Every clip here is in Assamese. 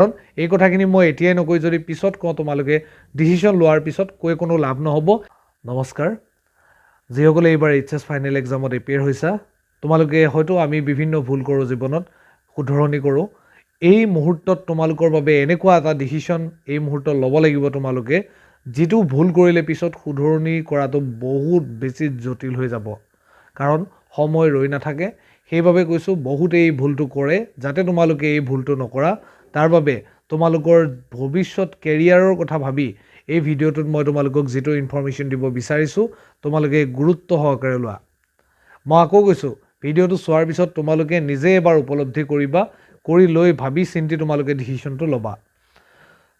কাৰণ এই কথাখিনি মই এতিয়াই নকৈ যদি পিছত কওঁ তোমালোকে ডিসিশন লোৱাৰ পিছত কৈ কোনো লাভ নহব। নমস্কাৰ, যিসকলে এইবাৰ এইচএছ ফাইনেল এক্সামত এপিয়াৰ হৈছা, তোমালোকে হয়তো আমি বিভিন্ন ভুল কৰোঁ জীৱনত, শুধৰণি কৰোঁ। এই মুহূৰ্তত তোমালোকৰ বাবে এনেকুৱা এটা ডিসিশন এই মুহূৰ্তত ল'ব লাগিব তোমালোকে, যিটো ভুল কৰিলে পিছত শুধৰণি কৰাটো বহুত বেছি জটিল হৈ যাব, কাৰণ সময় ৰৈ নাথাকে। সেইবাবে কৈছোঁ বহুতে এই ভুলটো কৰে, যাতে তোমালোকে এই ভুলটো নকৰা। তাৰ বাবে তোমালোকৰ ভৱিষ্যত কেৰিয়াৰৰ কথা ভাবি এই ভিডিঅ'টোত মই তোমালোকক যিটো ইনফৰমেশ্যন দিব বিচাৰিছোঁ তোমালোকে গুৰুত্ব সহকাৰে লোৱা। মই আকৌ কৈছোঁ, ভিডিঅ'টো চোৱাৰ পিছত তোমালোকে নিজে এবাৰ উপলব্ধি কৰিবা, কৰি লৈ ভাবি চিন্তি তোমালোকে ডিসিশনটো ল'বা।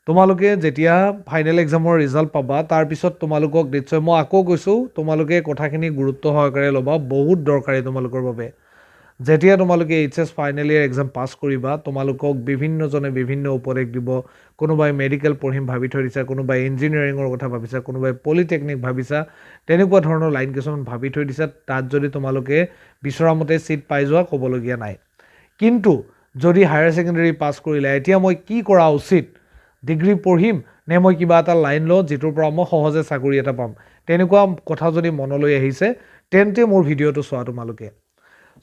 তোমালোকে যেতিয়া ফাইনেল এক্সামৰ ৰিজাল্ট পাবা, তাৰপিছত তোমালোকক নিশ্চয় মই আকৌ কৈছোঁ তোমালোকে কথাখিনি গুৰুত্ব সহকাৰে ল'বা, বহুত দৰকাৰী তোমালোকৰ বাবে। যেতিয়া তোমালোকে এইচএছ ফাইনেল ইয়াৰ এক্সাম পাছ কৰিবা, তোমালোকক বিভিন্নজনে বিভিন্ন উপদেশ দিব। কোনোবাই মেডিকেল পঢ়িম ভাবি থৈ দিছা, কোনোবাই ইঞ্জিনিয়াৰিঙৰ কথা ভাবিছা, কোনোবাই পলিটেকনিক ভাবিছা, তেনেকুৱা ধৰণৰ লাইন কিছুমান ভাবি থৈ দিছা। তাত যদি তোমালোকে বিচৰা মতে চিট পাই যোৱা, ক'বলগীয়া নাই। কিন্তু যদি হায়াৰ ছেকেণ্ডেৰী পাছ কৰিলে, এতিয়া মই কি কৰা উচিত? ডিগ্ৰী পঢ়িম নে মই কিবা এটা লাইন লওঁ যিটোৰ পৰা মই সহজে চাকৰি এটা পাম? তেনেকুৱা কথা যদি মনলৈ আহিছে, তেন্তে মোৰ ভিডিঅ'টো চোৱা তোমালোকে।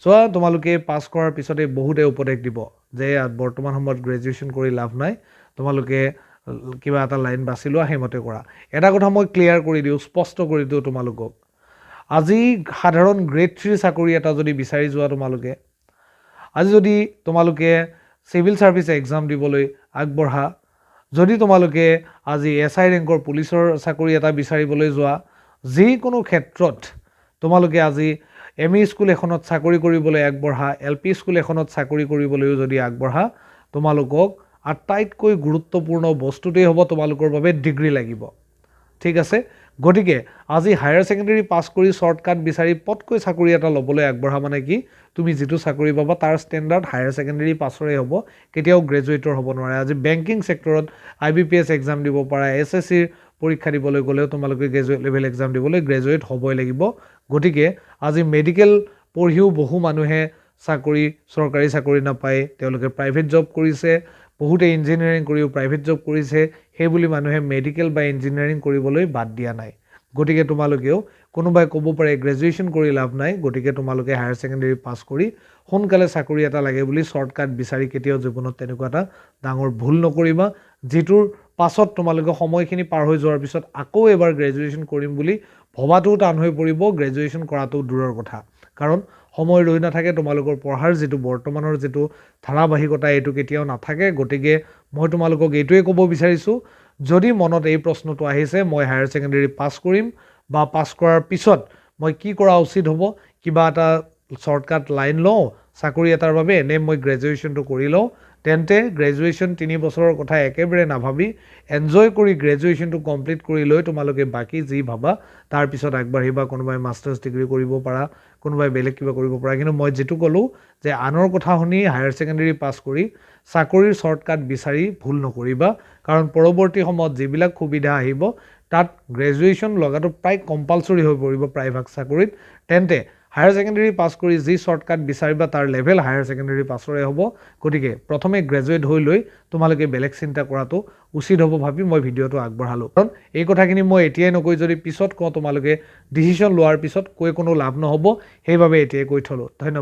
চোৱা, তোমালোকে পাছ কৰাৰ পিছতে বহুতে উপদেশ দিব যে বৰ্তমান সময়ত গ্ৰেজুৱেশ্যন কৰি লাভ নাই, তোমালোকে কিবা এটা লাইন বাছি লোৱা, সেইমতে কৰা। এটা কথা মই ক্লিয়াৰ কৰি দিওঁ, স্পষ্ট কৰি দিওঁ তোমালোকক। আজি সাধাৰণ গ্ৰেড 3 চাকৰি এটা যদি বিচাৰি যোৱা তোমালোকে, আজি যদি তোমালোকে চিভিল ছাৰ্ভিচ এক্সাম দিবলৈ আগবঢ়া, যদি তোমালোকে আজি SI ৰেংকৰ পুলিচৰ চাকৰি এটা বিচাৰিবলৈ যোৱা, যিকোনো ক্ষেত্ৰত তোমালোকে আজি ME স্কুল এখনত চাকৰি কৰিবলৈ আগবঢ়া, LP স্কুল এখনত চাকৰি কৰিবলৈও যদি আগবঢ়া, তোমালোকক আটাইতকৈ গুৰুত্বপূৰ্ণ বস্তুটোৱেই হ'ব তোমালোকৰ বাবে ডিগ্ৰী লাগিব। ঠিক আছে? গতিকে আজি হায়াৰ ছেকেণ্ডেৰী পাছ কৰি শ্বৰ্টকাট বিচাৰি পটকৈ চাকৰি এটা ল'বলৈ আগবঢ়া মানে কি, তুমি যিটো চাকৰি পাবা তাৰ ষ্টেণ্ডাৰ্ড হায়াৰ ছেকেণ্ডেৰী পাছৰে হ'ব, কেতিয়াও গ্ৰেজুৱেটৰ হ'ব নোৱাৰে। আজি বেংকিং ছেক্টৰত IBPS এক্সাম দিব পাৰা, SSCৰ পৰীক্ষা দিবলৈ গ'লেও তোমালোকে গ্ৰেজুৱেট লেভেল এক্সাম দিবলৈ গ্ৰেজুৱেট হ'বই লাগিব। গতিকে আজি মেডিকেল পঢ়িও বহু মানুহে চৰকাৰী চাকৰি নাপায়, তেওঁলোকে প্ৰাইভেট জব কৰিছে। বহুতে ইঞ্জিনিয়াৰিং কৰিও প্ৰাইভেট জব কৰিছে, সেইবুলি মানুহে মেডিকেল বা ইঞ্জিনিয়াৰিং কৰিবলৈ বাদ দিয়া নাই। গতিকে তোমালোকেও, কোনোবাই ক'ব পাৰে গ্ৰেজুৱেশ্যন কৰি লাভ নাই, গতিকে তোমালোকে হায়াৰ ছেকেণ্ডেৰী পাছ কৰি সোনকালে চাকৰি এটা লাগে বুলি শ্বৰ্টকাট বিচাৰি কেতিয়াও জীৱনত তেনেকুৱা এটা ডাঙৰ ভুল নকৰিবা, যিটোৰ পাছত তোমালোকে সময়খিনি পাৰ হৈ যোৱাৰ পিছত আকৌ এবাৰ গ্ৰেজুৱেশ্যন কৰিম বুলি ভবাটোও টান হৈ পৰিব, গ্ৰেজুৱেশ্যন কৰাটো দূৰৰ কথা। কাৰণ সময় ৰৈ নাথাকে, তোমালোকৰ পঢ়াৰ যিটো বৰ্তমানৰ যিটো ধাৰাবাহিকতা এইটো কেতিয়াও নাথাকে। গতিকে মই তোমালোকক এইটোৱে ক'ব বিচাৰিছোঁ, যদি মনত এই প্ৰশ্নটো আহিছে মই হায়াৰ ছেকেণ্ডেৰী পাছ কৰিম বা পাছ কৰাৰ পিছত মই কি কৰা উচিত হ'ব, কিবা এটা শ্বৰ্টকাট লাইন লওঁ চাকৰি এটাৰ বাবে, নে মই গ্ৰেজুৱেশ্যনটো কৰি লওঁ, তেন্তে গ্ৰেজুৱেশ্যন 3 বছৰৰ কথা একেবাৰে নাভাবি এনজয় কৰি গ্ৰেজুৱেশ্যনটো কমপ্লিট কৰি লৈ তোমালোকে বাকী যি ভাবা তাৰপিছত আগবাঢ়িবা। কোনোবাই মাষ্টাৰ্ছ ডিগ্ৰী কৰিব পাৰা, কোনোবাই বেলেগ কিবা কৰিব পাৰা। কিন্তু মই যিটো ক'লোঁ যে আনৰ কথা শুনি হায়াৰ ছেকেণ্ডেৰী পাছ কৰি চাকৰিৰ শ্বৰ্টকাট বিচাৰি ভুল নকৰিবা, কাৰণ পৰৱৰ্তী সময়ত যিবিলাক সুবিধা আহিব তাত গ্ৰেজুৱেশ্যন লগাটো প্ৰায় কম্পালচৰি হৈ পৰিব প্ৰায়ভাগ চাকৰিত। তেন্তে হায়াৰ ছেকেণ্ডেৰী পাছ কৰি যি শ্বৰ্টকাট বিচাৰিবা তাৰ লেভেল হায়াৰ ছেকেণ্ডেৰী পাছৰে হ'ব। গতিকে প্ৰথমে গ্ৰেজুৱেট হৈ লৈ তোমালোকে বেলেগ চিন্তা কৰাটো উচিত হ'ব ভাবি মই ভিডিঅ'টো আগবঢ়ালোঁ। কাৰণ এই কথাখিনি মই এতিয়াই নকৈ যদি পিছত কওঁ তোমালোকে ডিসিশন লোৱাৰ পিছত কৈ কোনো লাভ নহ'ব, সেইবাবে এতিয়াই কৈ থলোঁ। ধন্যবাদ।